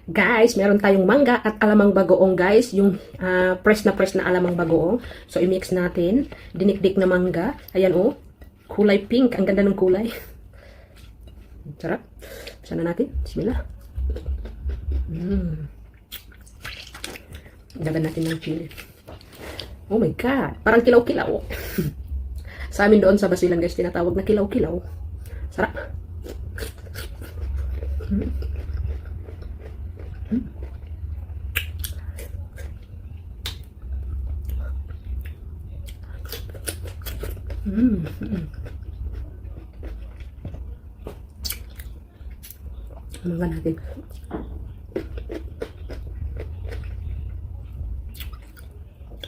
Guys, meron tayong mangga at alamang bagoong guys. Yung press na alamang bagoong. So, i-mix natin. Dinikdik na mangga. Ayan oh. Kulay pink. Ang ganda ng kulay. Sarap. Sana natin. Bismillah. Dagan natin ng chili. Oh my God. Parang kilaw-kilaw. Sa amin doon sa Basilan guys, tinatawag na kilaw-kilaw. Sarap. Mangga natin.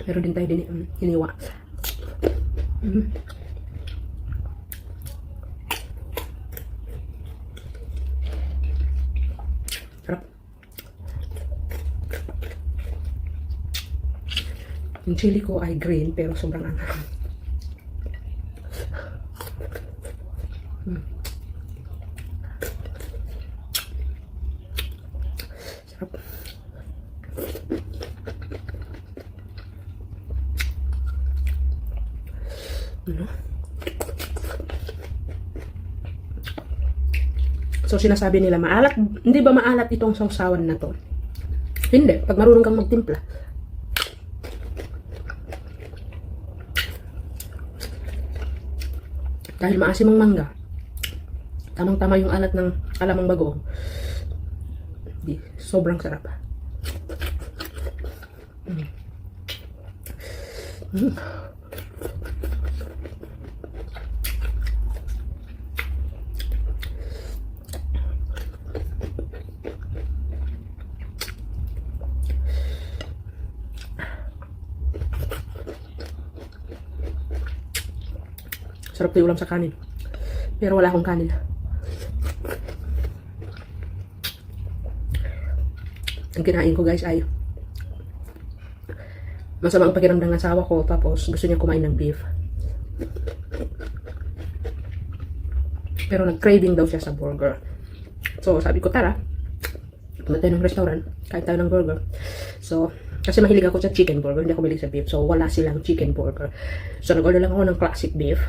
Meron din tayo din hiniwa. Sarap. Yung chili ko ay green pero sobrang anghang. Sarap. So, sinasabi nila, maalat. Hindi ba maalat itong sausawan na to? Hindi. Pag marunong kang magtimpla. Dahil maasim ang mangga. Tamang-tama yung alat ng alamang bagoong. Di, sobrang sarap. Sarap to yung ulam sa kanin. Pero wala akong kanin. Ang kinain ko guys ay masama ang pakiramdam ng asawa ko, tapos gusto niya kumain ng beef. Pero nag-craving daw siya sa burger. So sabi ko, tara, punta tayo ng restaurant, kain tayo ng burger. So kasi mahilig ako sa chicken burger, hindi ako mahilig sa beef. So wala silang chicken burger. So nag-order lang ako ng classic beef.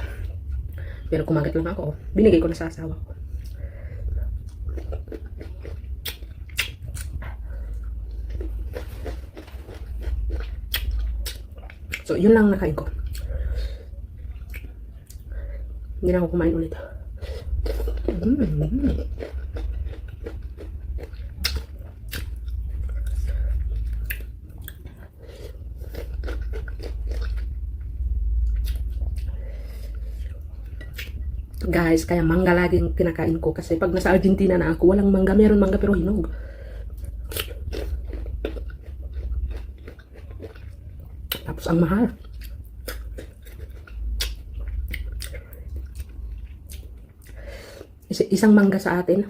Pero kumagat lang ako. Binigay ko na sa asawa ko. So, yun lang nakain ko. Hindi na ako kumain ulit. Guys, kaya mangga laging kinakain ko. Kasi pag nasa Argentina na ako, walang mangga. Meron mangga pero hinog. Tapos ang mahal. Isang mangga sa atin.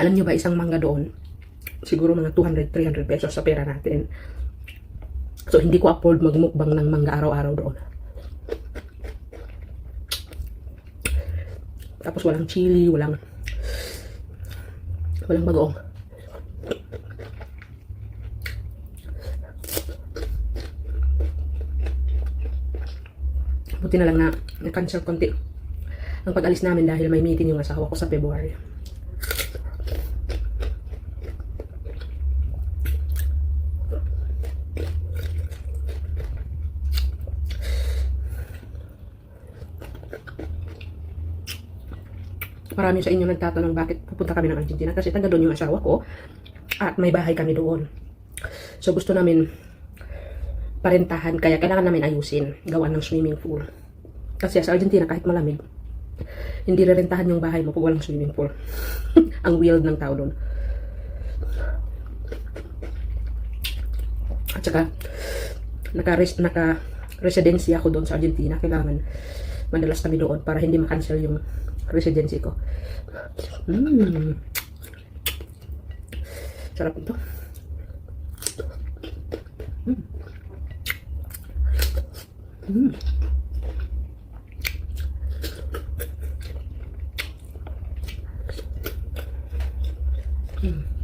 Alam nyo ba, isang mangga doon? Siguro mga 200-300 pesos sa pera natin. So, hindi ko afford magmukbang ng mangga araw-araw doon. Tapos walang chili, walang bagoong. Buti na lang na na-cancel konti ang pag-alis namin dahil may meeting yung asawa ko sa February. Marami sa inyo nagtatanong bakit pupunta kami ng Argentina, kasi taga doon yung asawa ko at may bahay kami doon. So gusto namin parentahan, kaya kailangan namin ayusin, gawa ng swimming pool. Kasi sa Argentina kahit malamig, hindi rerentahan yung bahay mo pag walang swimming pool. Ang weird ng tao doon. At saka naka-residency ako doon sa Argentina, kailangan madalas kami doon para hindi ma-cancel yung residency ko. Sarap ito. Hmm.